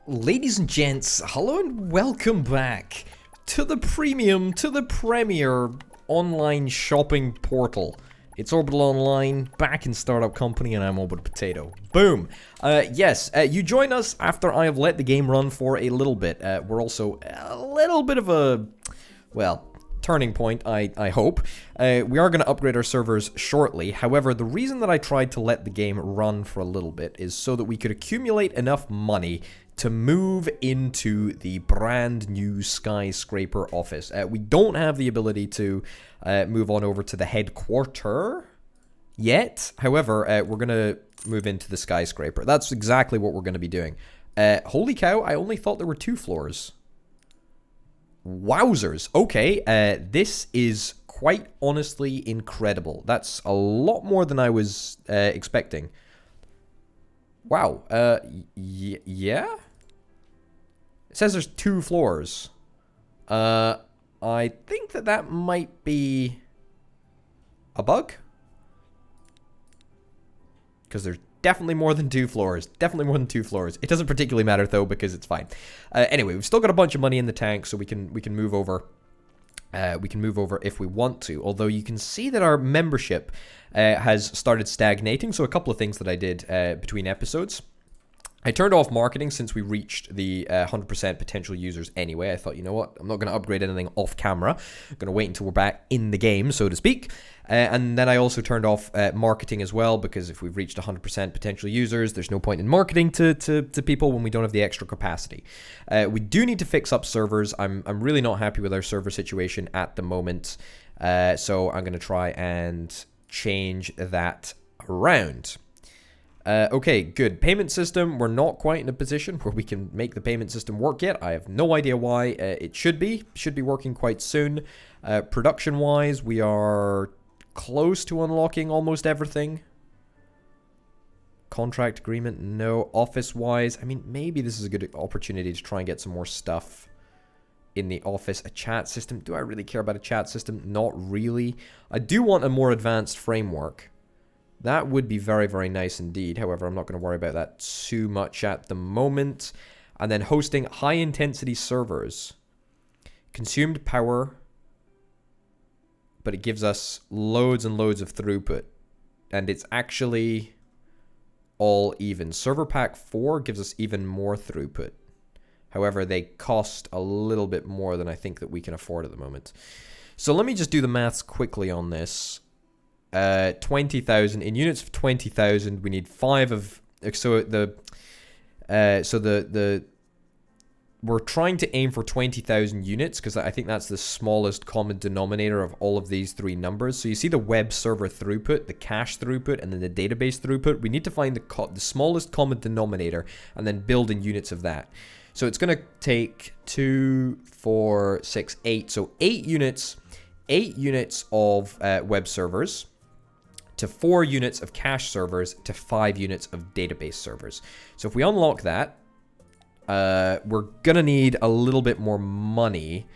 Ladies and gents, hello and welcome back to the premier online shopping portal. It's Orbital Online, back in Startup Company, and I'm Orbital Potato. Boom! Yes, you join us after I have let the game run for a little bit. We're also a little bit of a, well, turning point, I hope. We are going to upgrade our servers shortly. However, the reason that I tried to let the game run for a little bit is so that we could accumulate enough money to move into the brand new skyscraper office. We don't have the ability to move on over to the headquarter yet. However, we're going to move into the skyscraper. That's exactly what we're going to be doing. Holy cow, I only thought there were 2 floors. Wowzers. Okay, this is quite honestly incredible. That's a lot more than I was expecting. Wow. Yeah? It says there's 2 floors. I think that might be a bug. Because there's definitely more than 2 floors. Definitely more than 2 floors. It doesn't particularly matter though because it's fine. Anyway, we've still got a bunch of money in the tank, so we can move over. We can move over if we want to. Although you can see that our membership has started stagnating. So a couple of things that I did between episodes. I turned off marketing since we reached the 100% potential users anyway. I thought, you know what, I'm not going to upgrade anything off camera. I'm going to wait until we're back in the game, so to speak. And then I also turned off marketing as well, because if we've reached 100% potential users, there's no point in marketing to people when we don't have the extra capacity. We do need to fix up servers. I'm really not happy with our server situation at the moment. So I'm going to try and change that around. Okay, good. Payment system, we're not quite in a position where we can make the payment system work yet. I have no idea why. It should be working quite soon. Production-wise, we are close to unlocking almost everything. Contract agreement, no. Office-wise, I mean, maybe this is a good opportunity to try and get some more stuff in the office. A chat system, do I really care about a chat system? Not really. I do want a more advanced framework. That would be very, very nice indeed. However, I'm not going to worry about that too much at the moment. And then hosting high-intensity servers. Consumed power, but it gives us loads and loads of throughput. And it's actually all even. Server pack 4 gives us even more throughput. However, they cost a little bit more than I think that we can afford at the moment. So let me just do the maths quickly on this. 20,000 in units of 20,000. We need 5 of. So we're trying to aim for 20,000 units because I think that's the smallest common denominator of all of these 3 numbers. So you see the web server throughput, the cache throughput, and then the database throughput. We need to find the smallest common denominator and then build in units of that. So it's going to take 2, 4, 6, 8. So 8 units of web servers, to 4 units of cache servers, to 5 units of database servers. So if we unlock that, we're gonna need a little bit more money,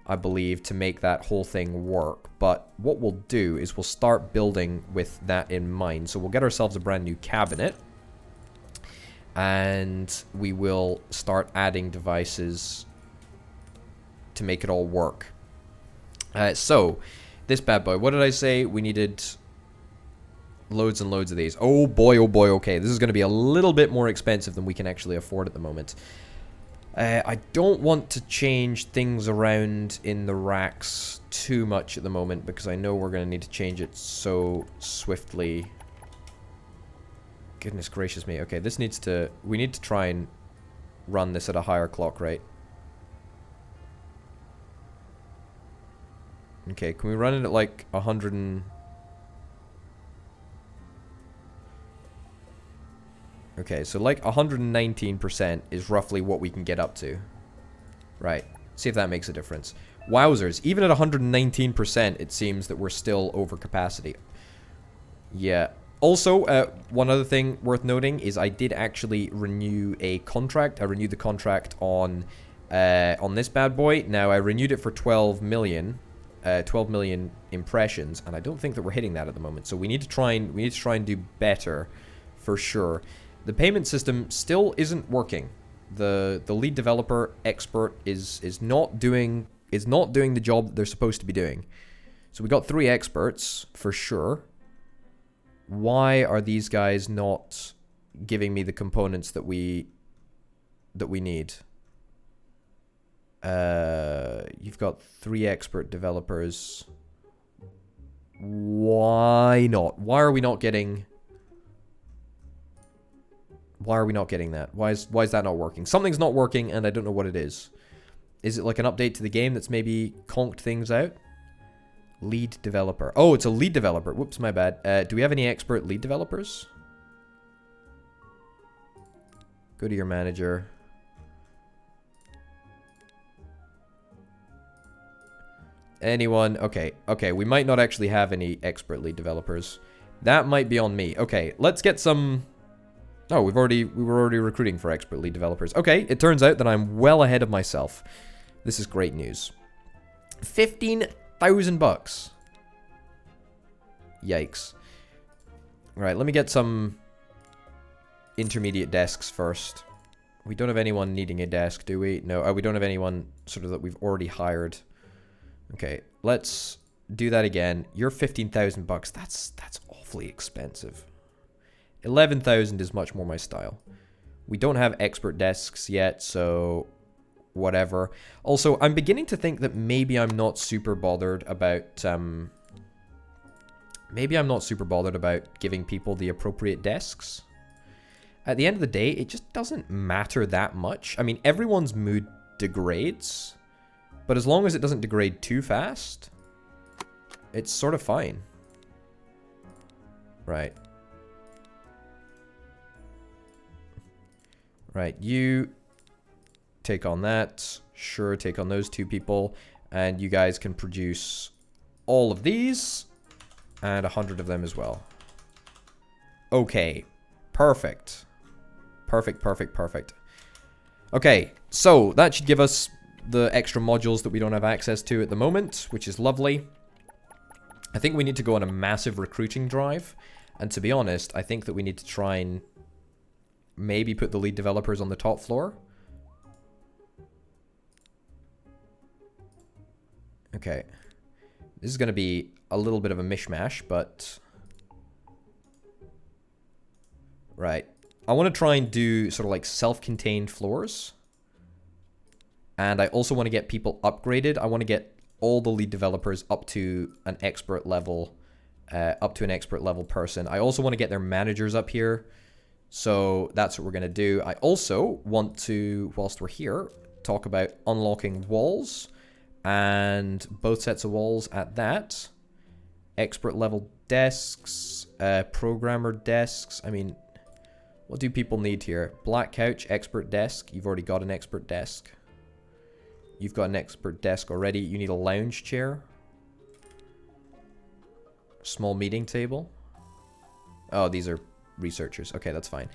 I believe, to make that whole thing work. But what we'll do is we'll start building with that in mind. So we'll get ourselves a brand new cabinet, and we will start adding devices to make it all work. So this bad boy, what did I say? We needed loads and loads of these. Oh boy, okay. This is going to be a little bit more expensive than we can actually afford at the moment. I don't want to change things around in the racks too much at the moment because I know we're going to need to change it so swiftly. Goodness gracious me. Okay, this needs to... We need to try and run this at a higher clock rate. Okay, can we run it at like 100 and... Okay, so like 119% is roughly what we can get up to. Right. See if that makes a difference. Wowzers. Even at 119%, it seems that we're still over capacity. Yeah. Also, one other thing worth noting is I did actually renew a contract. I renewed the contract on this bad boy. Now, I renewed it for 12 million impressions, and I don't think that we're hitting that at the moment. So we need to try and do better for sure. The payment system still isn't working. The lead developer expert is not doing the job that they're supposed to be doing. So we got 3 experts for sure. Why are these guys not giving me the components that we need? You've got 3 expert developers. Why not? Why are we not getting that? Why is that not working? Something's not working and I don't know what it is. Is it like an update to the game that's maybe conked things out? Lead developer. Oh, it's a lead developer. Whoops, my bad. Do we have any expert lead developers? Go to your manager. Anyone? Okay, we might not actually have any expert lead developers. That might be on me. Okay, let's get some... Oh, we were already recruiting for expert lead developers. Okay, it turns out that I'm well ahead of myself. This is great news. 15,000 bucks. Yikes. Right, let me get some intermediate desks first. We don't have anyone needing a desk, do we? No, we don't have anyone sort of that we've already hired. Okay, let's do that again. You're 15,000 bucks. That's awfully expensive. 11,000 is much more my style. We don't have expert desks yet, so whatever. Also, I'm beginning to think that maybe I'm not super bothered about giving people the appropriate desks. At the end of the day, it just doesn't matter that much. I mean, everyone's mood degrades, but as long as it doesn't degrade too fast, it's sort of fine. Right. Right, you take on that. Sure, take on those 2 people. And you guys can produce all of these. And 100 of them as well. Okay. Perfect. Perfect. Okay, so that should give us the extra modules that we don't have access to at the moment, which is lovely. I think we need to go on a massive recruiting drive. And to be honest, I think that we need to try and maybe put the lead developers on the top floor. Okay. This is going to be a little bit of a mishmash, but... Right. I want to try and do sort of like self-contained floors. And I also want to get people upgraded. I want to get all the lead developers up to an expert level. Person. I also want to get their managers up here. So that's what we're going to do. I also want to, whilst we're here, talk about unlocking walls. And both sets of walls at that. Expert level desks. Programmer desks. I mean, what do people need here? Black couch, expert desk. You've already got an expert desk. You've got an expert desk already. You need a lounge chair. Small meeting table. Oh, these are researchers. Okay, that's fine.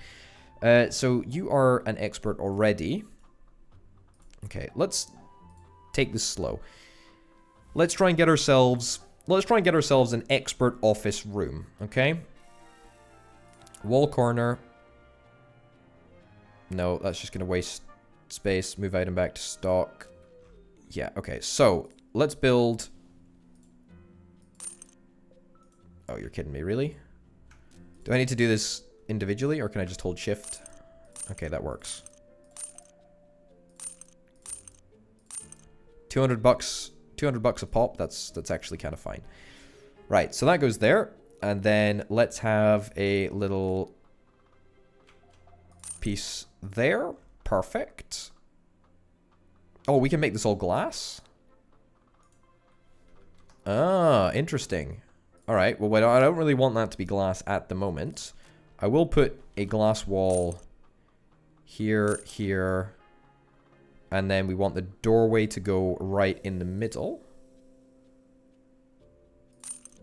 So you are an expert already. Okay, let's take this slow. Let's try and get ourselves an expert office room, okay? Wall corner. No, that's just gonna waste space. Move item back to stock. Yeah, okay, so let's build... Oh, you're kidding me, really? Do I need to do this individually, or can I just hold shift? Okay, that works. 200 bucks a pop. That's actually kind of fine. Right, so that goes there, and then let's have a little piece there. Perfect. Oh, we can make this all glass? Ah, interesting. Alright, well, I don't really want that to be glass at the moment. I will put a glass wall here, here, and then we want the doorway to go right in the middle.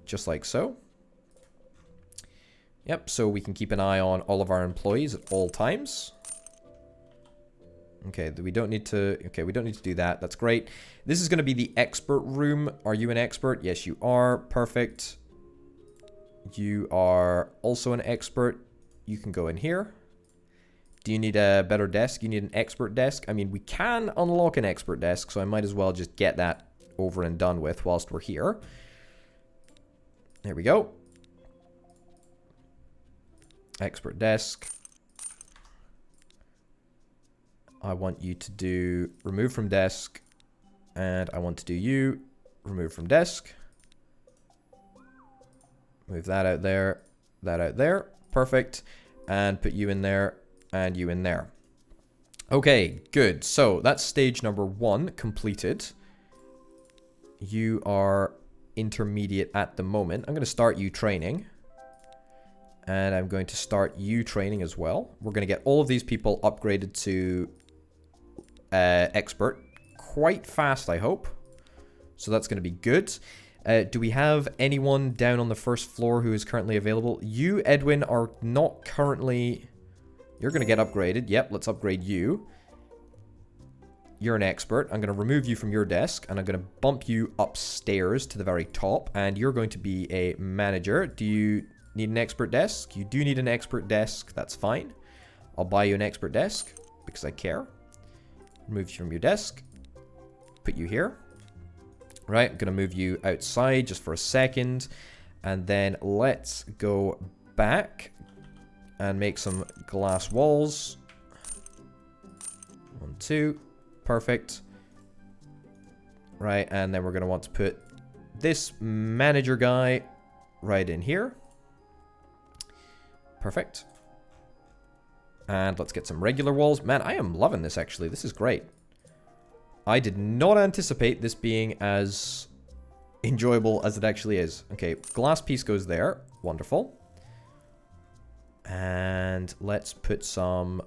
Just like so. Yep, so we can keep an eye on all of our employees at all times. Okay, we don't need to do that. That's great. This is going to be the expert room. Are you an expert? Yes, you are. Perfect. You are also an expert. You can go in here. Do you need a better desk? You need an expert desk? I mean, we can unlock an expert desk, so I might as well just get that over and done with whilst we're here. There we go. Expert desk. I want you to do remove from desk. And I want to do you. Remove from desk. Move that out there. That out there. Perfect. And put you in there. And you in there. Okay, good. So that's stage number 1 completed. You are intermediate at the moment. I'm going to start you training. And I'm going to start you training as well. We're going to get all of these people upgraded to expert quite fast, I hope. So that's going to be good. Do we have anyone down on the first floor who is currently available? You, Edwin, are not currently... You're going to get upgraded. Yep, let's upgrade you. You're an expert. I'm going to remove you from your desk, and I'm going to bump you upstairs to the very top, and you're going to be a manager. Do you need an expert desk? You do need an expert desk. That's fine. I'll buy you an expert desk because I care. Remove you from your desk. Put you here. Right, I'm going to move you outside just for a second, and then let's go back and make some glass walls. 1, 2. Perfect. Right, and then we're going to want to put this manager guy right in here. Perfect. And let's get some regular walls. Man, I am loving this, actually. This is great. I did not anticipate this being as enjoyable as it actually is. Okay, glass piece goes there. Wonderful. And let's put some...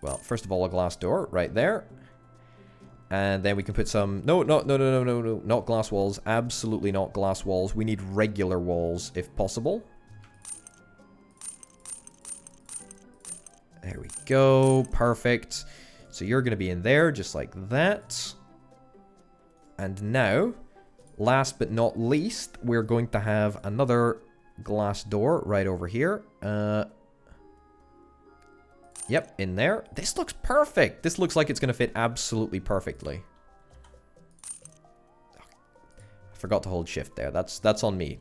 Well, first of all, a glass door right there. And then we can put some... No, not glass walls. Absolutely not glass walls. We need regular walls, if possible. There we go. Perfect. So you're going to be in there, just like that. And now, last but not least, we're going to have another glass door right over here. Yep, in there. This looks perfect. This looks like it's going to fit absolutely perfectly. I forgot to hold shift there. That's on me.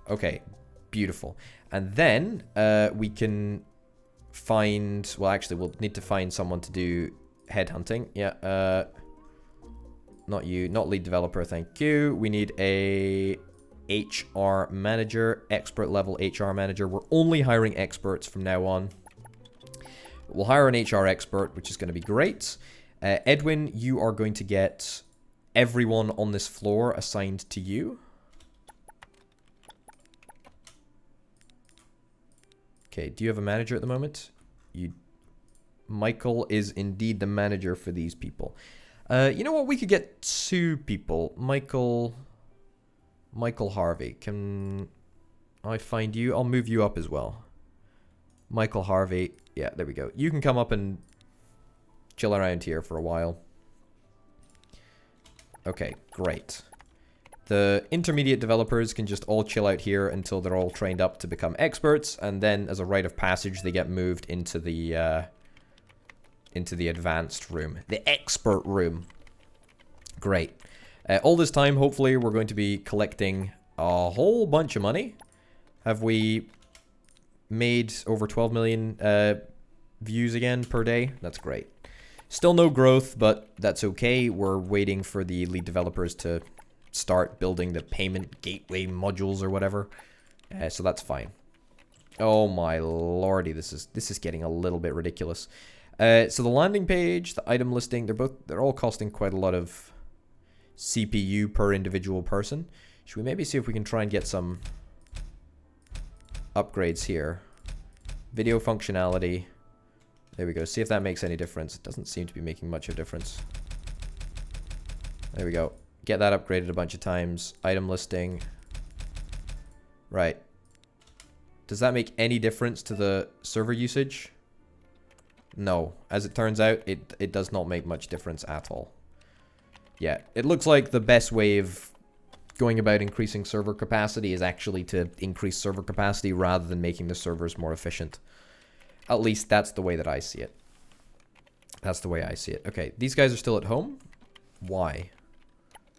Okay, beautiful. And then we can find... Well, actually, we'll need to find someone to do headhunting. Yeah, not you. Not lead developer, thank you. We need a... HR manager, expert level HR manager. We're only hiring experts from now on. We'll hire an HR expert, which is going to be great. Edwin, you are going to get everyone on this floor assigned to you. Okay, do you have a manager at the moment? Michael is indeed the manager for these people. You know what? We could get 2 people. Michael Harvey, can I find you? I'll move you up as well. Michael Harvey. Yeah, there we go. You can come up and chill around here for a while. Okay, great. The intermediate developers can just all chill out here until they're all trained up to become experts, and then as a rite of passage, they get moved into the advanced room. The expert room. Great. All this time, hopefully, we're going to be collecting a whole bunch of money. Have we made over 12 million views again per day? That's great. Still no growth, but that's okay. We're waiting for the lead developers to start building the payment gateway modules or whatever. So that's fine. Oh my lordy, this is getting a little bit ridiculous. So the landing page, the item listing, they're all costing quite a lot of CPU per individual person. Should we maybe see if we can try and get some upgrades here? Video functionality. There we go. See if that makes any difference. It doesn't seem to be making much of a difference. There we go. Get that upgraded a bunch of times. Item listing. Right. Does that make any difference to the server usage? No. As it turns out, it does not make much difference at all. Yeah, it looks like the best way of going about increasing server capacity is actually to increase server capacity rather than making the servers more efficient. At least that's the way that I see it. That's the way I see it. Okay, these guys are still at home. Why?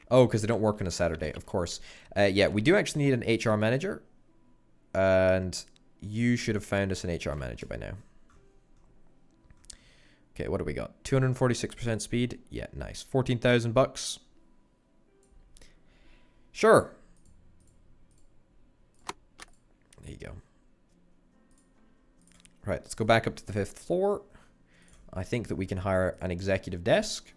Oh, because they don't work on a Saturday, of course. Yeah, we do actually need an HR manager. And you should have found us an HR manager by now. Okay, what do we got? 246% speed. Yeah, nice. 14,000 bucks. Sure. There you go. Right, let's go back up to the 5th floor. I think that we can hire an executive desk.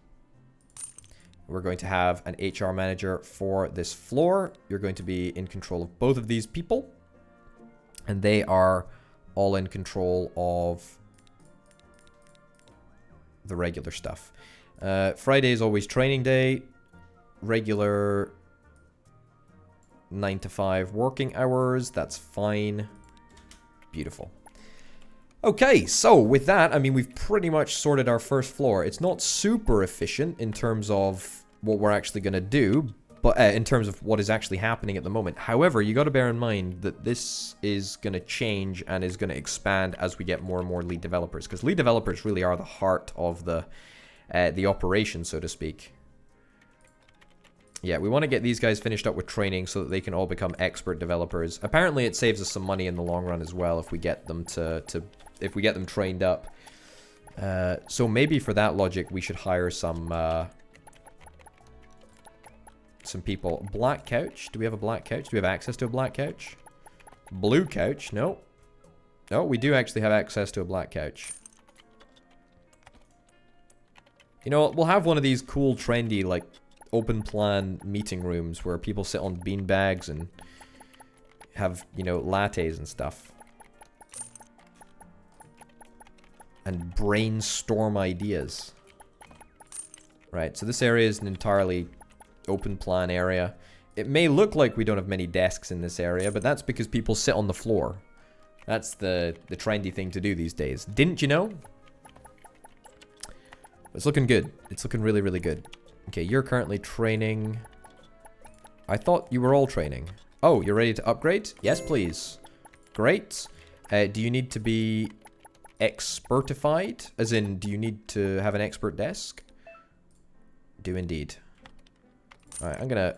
We're going to have an HR manager for this floor. You're going to be in control of both of these people. And they are all in control of the regular stuff. Friday is always training day. Regular 9 to 5 working hours. That's fine. Beautiful. Okay, so with that, I mean, we've pretty much sorted our first floor. It's not super efficient in terms of what we're actually going to do, but in terms of what is actually happening at the moment. However, you got to bear in mind that this is going to change and is going to expand as we get more and more lead developers, because lead developers really are the heart of the operation, so to speak. Yeah, we want to get these guys finished up with training so that they can all become expert developers. Apparently, it saves us some money in the long run as well if we get them if we get them trained up. So maybe for that logic, we should hire some people. Black couch. Do we have a black couch? Do we have access to a black couch? Blue couch. No. No, we do actually have access to a black couch. You know, we'll have one of these cool, trendy, like, open plan meeting rooms where people sit on bean bags and have, you know, lattes and stuff. And brainstorm ideas. Right, so this area is an entirely open plan area. It may look like we don't have many desks in this area, but that's because people sit on the floor. That's the trendy thing to do these days. Didn't you know? It's looking good. It's looking really, really good. Okay, you're currently training. I thought you were all training. Oh, you're ready to upgrade? Yes, please. Great. Do you need to be expertified? As in, do you need to have an expert desk? Do indeed. Alright, I'm gonna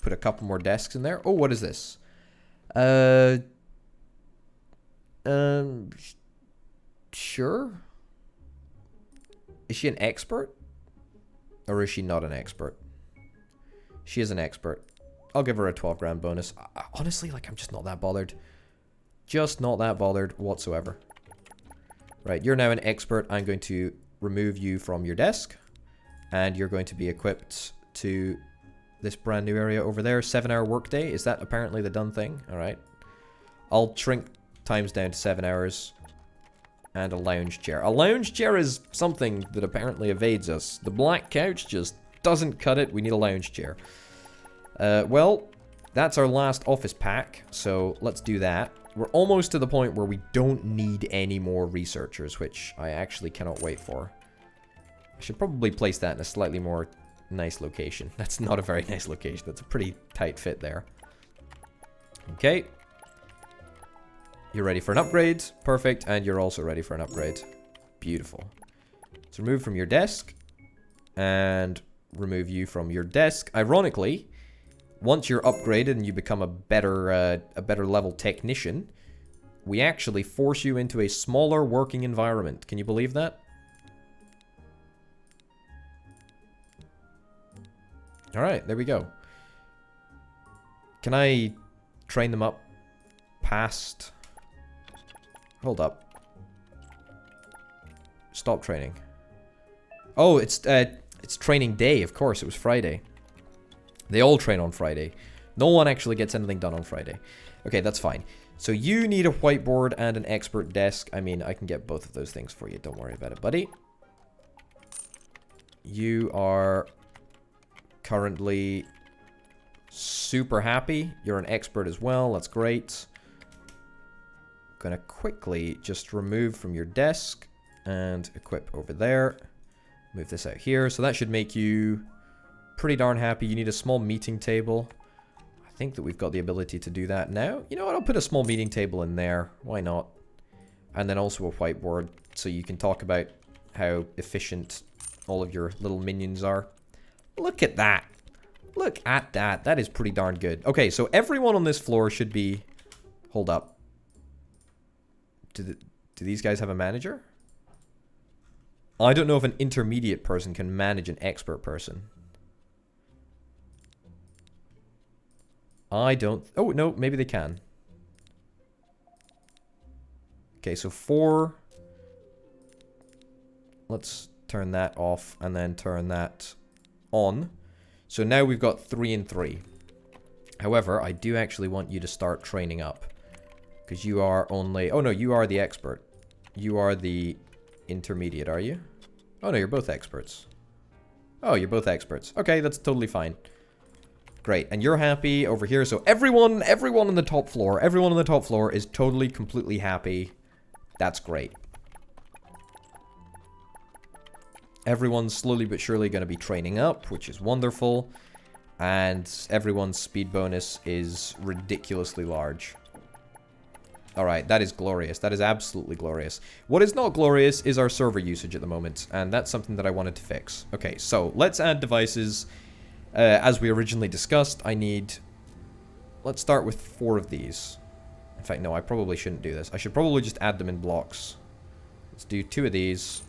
put a couple more desks in there. Oh, what is this? Sure. Is she an expert? Or is she not an expert? She is an expert. I'll give her a 12 grand bonus. Honestly, like, I'm just not that bothered. Just not that bothered whatsoever. Right, you're now an expert. I'm going to remove you from your desk. And you're going to be equipped to this brand new area over there. 7-hour workday. Is that apparently the done thing? Alright. I'll shrink times down to 7 hours. And a lounge chair. A lounge chair is something that apparently evades us. The black couch just doesn't cut it. We need a lounge chair. Well, that's our last office pack. So let's do that. We're almost to the point where we don't need any more researchers, which I actually cannot wait for. I should probably place that in a slightly more nice location. That's not a very nice location. That's a pretty tight fit there. Okay. You're ready for an upgrade. Perfect. And you're also ready for an upgrade. Beautiful. Let's remove from your desk. And remove you from your desk. Ironically, once you're upgraded and you become a better level technician, we actually force you into a smaller working environment. Can you believe that? Alright, there we go. Can I train them up past... Hold up. Stop training. Oh, it's training day, of course. It was Friday. They all train on Friday. No one actually gets anything done on Friday. Okay, that's fine. So you need a whiteboard and an expert desk. I mean, I can get both of those things for you. Don't worry about it, buddy. You are currently super happy. You're an expert as well. That's great. Gonna quickly just remove from your desk and equip over there. Move this out here. So that should make you pretty darn happy. You need a small meeting table. I think that we've got the ability to do that now. You know what? I'll put a small meeting table in there. Why not? And then also a whiteboard, so you can talk about how efficient all of your little minions are. Look at that. Look at that. That is pretty darn good. Okay, so everyone on this floor should be... Hold up. Do these guys have a manager? I don't know if an intermediate person can manage an expert person. I don't... Oh, no, maybe they can. Okay, so 4... Let's turn that off and then turn that on. So now we've got 3 and 3. However, I do actually want you to start training up. Because you are only... Oh, no, you are the expert. You are the intermediate, are you? Oh, no, you're both experts. Oh, you're both experts. Okay, that's totally fine. Great, and you're happy over here. So everyone on the top floor, everyone on the top floor is totally, completely happy. That's great. Everyone's slowly but surely going to be training up, which is wonderful. And everyone's speed bonus is ridiculously large. Alright, that is glorious. That is absolutely glorious. What is not glorious is our server usage at the moment. And that's something that I wanted to fix. Okay, so let's add devices. As we originally discussed, I need... Let's start with 4 of these. In fact, no, I probably shouldn't do this. I should probably just add them in blocks. Let's do 2 of these.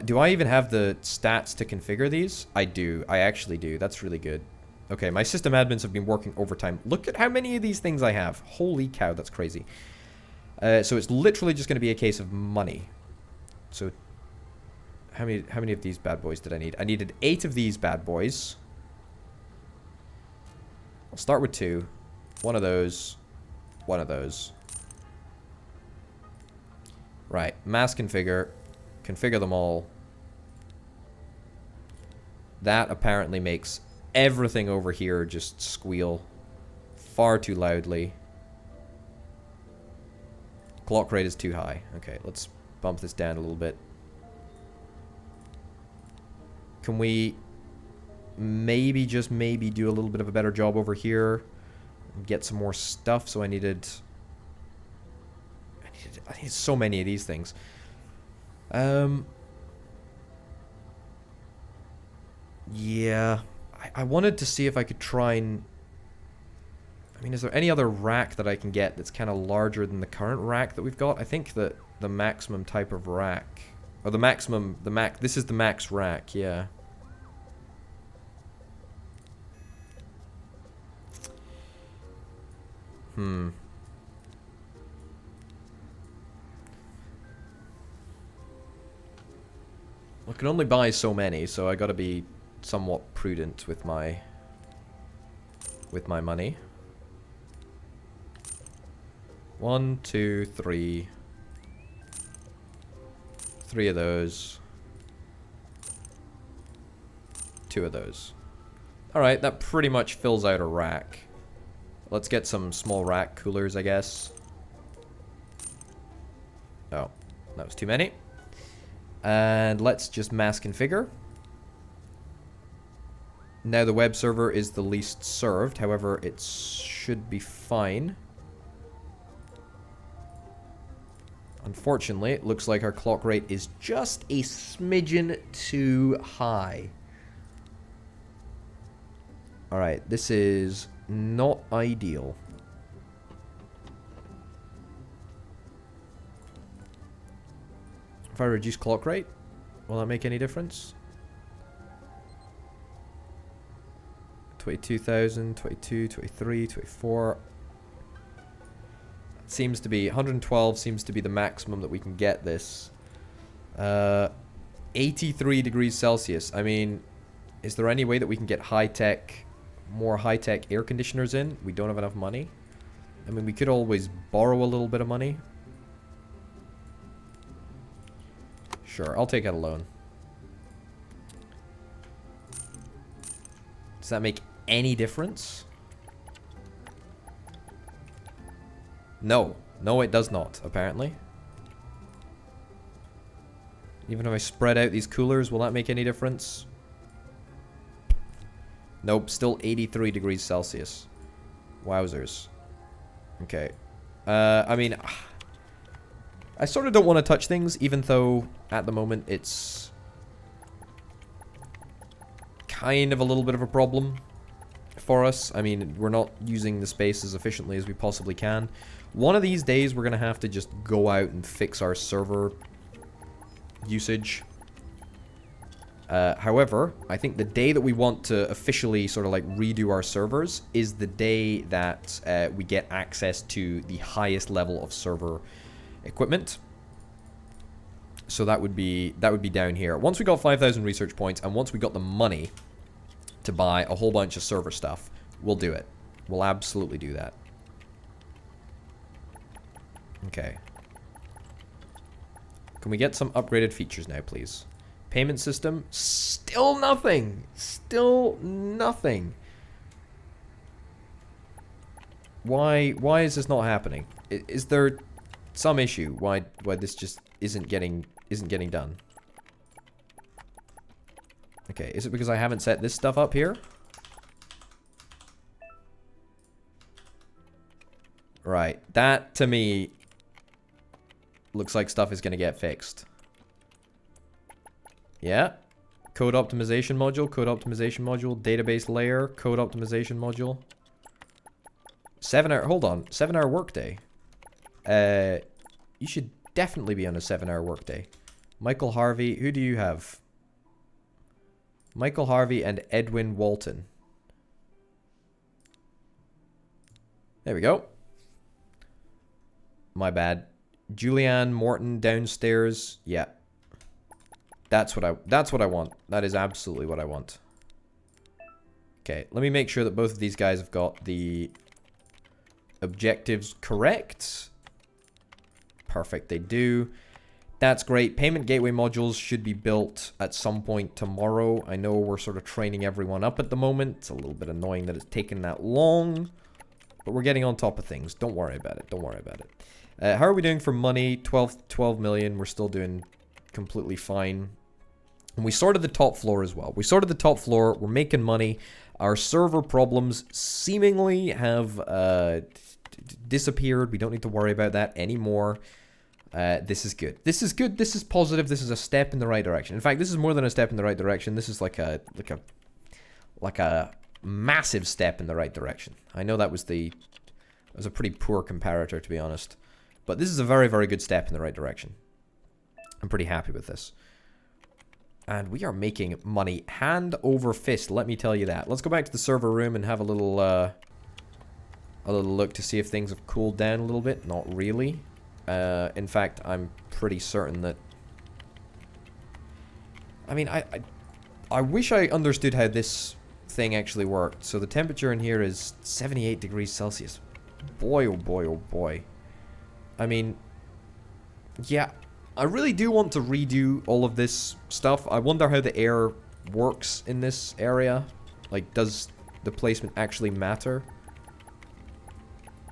Do I even have the stats to configure these? I do. I actually do. That's really good. Okay, my system admins have been working overtime. Look at how many of these things I have. Holy cow, that's crazy. So it's literally just going to be a case of money. So how many of these bad boys did I need? I needed 8 of these bad boys. I'll start with 2. 1 of those. 1 of those. Right, mass configure. Configure them all. That apparently makes everything over here just squeal far too loudly. Clock rate is too high. Okay, let's bump this down a little bit. Can we maybe, just maybe, do a little bit of a better job over here? And get some more stuff. So I needed so many of these things. Yeah, I wanted to see if I could try and... I mean, is there any other rack that I can get that's kind of larger than the current rack that we've got? I think that the maximum type of rack... Or this is the max rack, yeah. I can only buy so many, so I gotta be somewhat prudent with my money. 1, 2, 3. 3 of those. 2 of those. Alright, that pretty much fills out a rack. Let's get some small rack coolers, I guess. Oh, that was too many. And let's just mass configure. Now the web server is the least served, however, it should be fine. Unfortunately, it looks like our clock rate is just a smidgen too high. Alright, this is not ideal. If I reduce clock rate, will that make any difference? 22,000, 22, 23, 24. Seems to be 112 seems to be the maximum that we can get this. 83 degrees Celsius. I mean, is there any way that we can get more high-tech air conditioners in? We don't have enough money. I mean, we could always borrow a little bit of money. Sure, I'll take out a loan. Does that make any difference? No. No, it does not, apparently. Even if I spread out these coolers, will that make any difference? Nope, still 83 degrees Celsius. Wowzers. Okay. I mean, I sort of don't want to touch things, even though at the moment it's kind of a little bit of a problem for us. I mean, we're not using the space as efficiently as we possibly can. One of these days, we're going to have to just go out and fix our server usage. However, I think the day that we want to officially sort of like redo our servers is the day that we get access to the highest level of server equipment. So that would be down here. Once we got 5,000 research points and once we got the money to buy a whole bunch of server stuff, we'll do it. We'll absolutely do that. Okay. Can we get some upgraded features now, please? Payment system, still nothing. Still nothing. Why is this not happening? Is there some issue why this just isn't getting done? Okay, is it because I haven't set this stuff up here? Right, that to me looks like stuff is going to get fixed. Yeah. Code optimization module, database layer, code optimization module. 7 hour, hold on, 7 hour workday. You should definitely be on a 7 hour workday. Michael Harvey, who do you have? Michael Harvey and Edwin Walton. There we go. My bad. Julianne Morton downstairs. Yeah. That's what I want. That is absolutely what I want. Okay, let me make sure that both of these guys have got the objectives correct. Perfect, they do. That's great. Payment gateway modules should be built at some point tomorrow. I know we're sort of training everyone up at the moment. It's a little bit annoying that it's taken that long, but we're getting on top of things. Don't worry about it. Don't worry about it. How are we doing for money? 12 million. We're still doing completely fine. And we sorted the top floor as well. We sorted the top floor. We're making money. Our server problems seemingly have disappeared. We don't need to worry about that anymore. This is good. This is good. This is positive. This is a step in the right direction. In fact, this is more than a step in the right direction. This is like a massive step in the right direction. I know that was a pretty poor comparator, to be honest. But this is a very, very good step in the right direction. I'm pretty happy with this. And we are making money hand over fist, let me tell you that. Let's go back to the server room and have a little look to see if things have cooled down a little bit. Not really. In fact, I'm pretty certain that... I mean, I wish I understood how this thing actually worked. So the temperature in here is 78 degrees Celsius. Boy, oh boy, oh boy. I mean, yeah, I really do want to redo all of this stuff. I wonder how the air works in this area. Like, does the placement actually matter?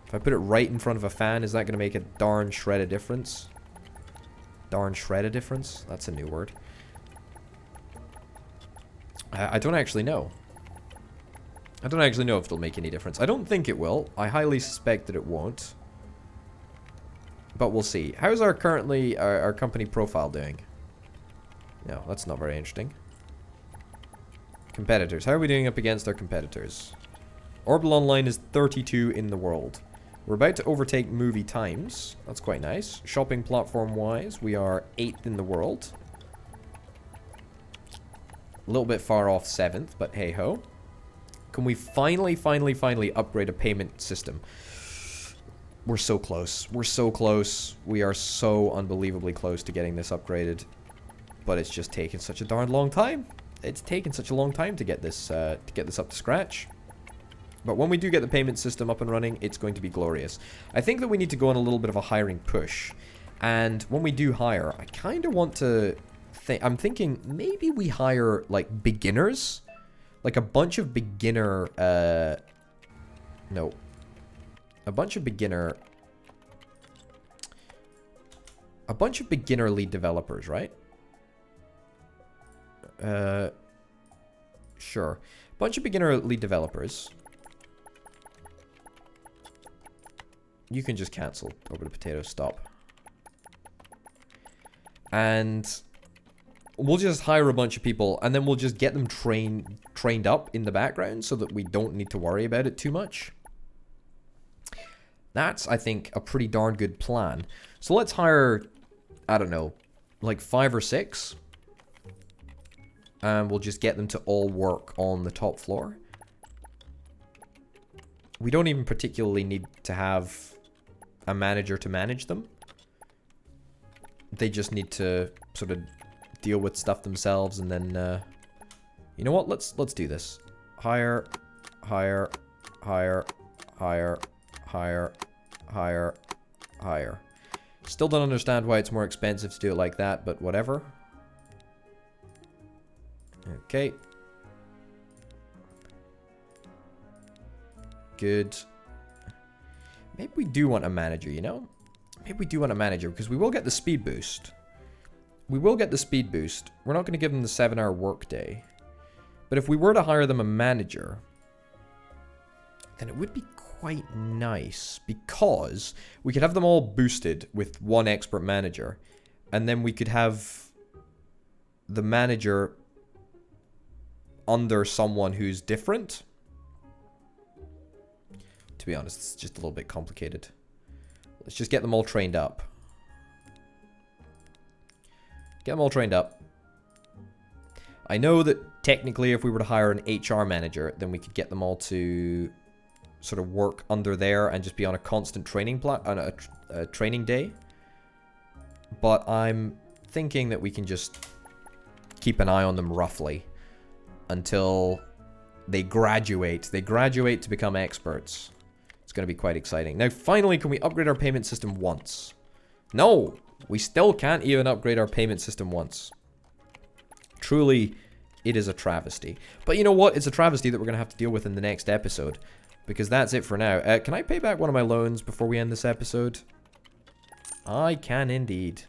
If I put it right in front of a fan, is that going to make a darn shred of difference? Darn shred of difference? That's a new word. I don't actually know. I don't actually know if it'll make any difference. I don't think it will. I highly suspect that it won't. But we'll see. How's our company profile doing? No, that's not very interesting. Competitors. How are we doing up against our competitors? Orbital Online is 32 in the world. We're about to overtake Movie Times. That's quite nice. Shopping platform-wise, we are 8th in the world. A little bit far off 7th, but hey-ho. Can we finally upgrade a payment system? We're so close. We're so close. We are so unbelievably close to getting this upgraded. But it's just taken such a darn long time. It's taken such a long time to get this up to scratch. But when we do get the payment system up and running, it's going to be glorious. I think that we need to go on a little bit of a hiring push. And when we do hire, I kind of want to... I'm thinking maybe we hire, like, beginners. Like a bunch of beginner... No. A bunch of beginner lead developers, right? Sure. Bunch of beginner lead developers. You can just cancel over the potato. Stop. And we'll just hire a bunch of people, and then we'll just get them trained up in the background so that we don't need to worry about it too much. That's, I think, a pretty darn good plan. So let's hire, I don't know, like 5 or 6. And we'll just get them to all work on the top floor. We don't even particularly need to have a manager to manage them. They just need to sort of deal with stuff themselves, and then, you know what? Let's do this. Hire, hire, hire, hire, hire, hire, hire. Still don't understand why it's more expensive to do it like that, but whatever. Okay. Good. Maybe we do want a manager, you know? Maybe we do want a manager, because we will get the speed boost. We will get the speed boost. We're not going to give them the 7-hour workday. But if we were to hire them a manager, then it would be quite nice, because we could have them all boosted with 1 expert manager, and then we could have the manager under someone who's different. To be honest, it's just a little bit complicated. Let's just get them all trained up. Get them all trained up. I know that technically if we were to hire an HR manager, then we could get them all to sort of work under there and just be on a constant training a training day. But I'm thinking that we can just keep an eye on them roughly until they graduate. They graduate to become experts. It's going to be quite exciting. Now, finally, can we upgrade our payment system once? No, we still can't even upgrade our payment system once. Truly, it is a travesty. But you know what? It's a travesty that we're going to have to deal with in the next episode, because that's it for now. Can I pay back one of my loans before we end this episode? I can indeed.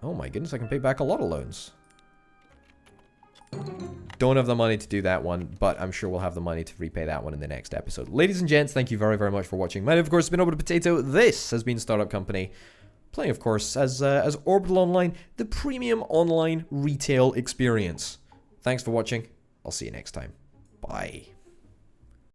Oh my goodness, I can pay back a lot of loans. Don't have the money to do that one, but I'm sure we'll have the money to repay that one in the next episode. Ladies and gents, thank you very, very much for watching. Mine, of course, has been Orbital Potato. This has been Startup Company, playing, of course, as Orbital Online, the premium online retail experience. Thanks for watching. I'll see you next time. Bye.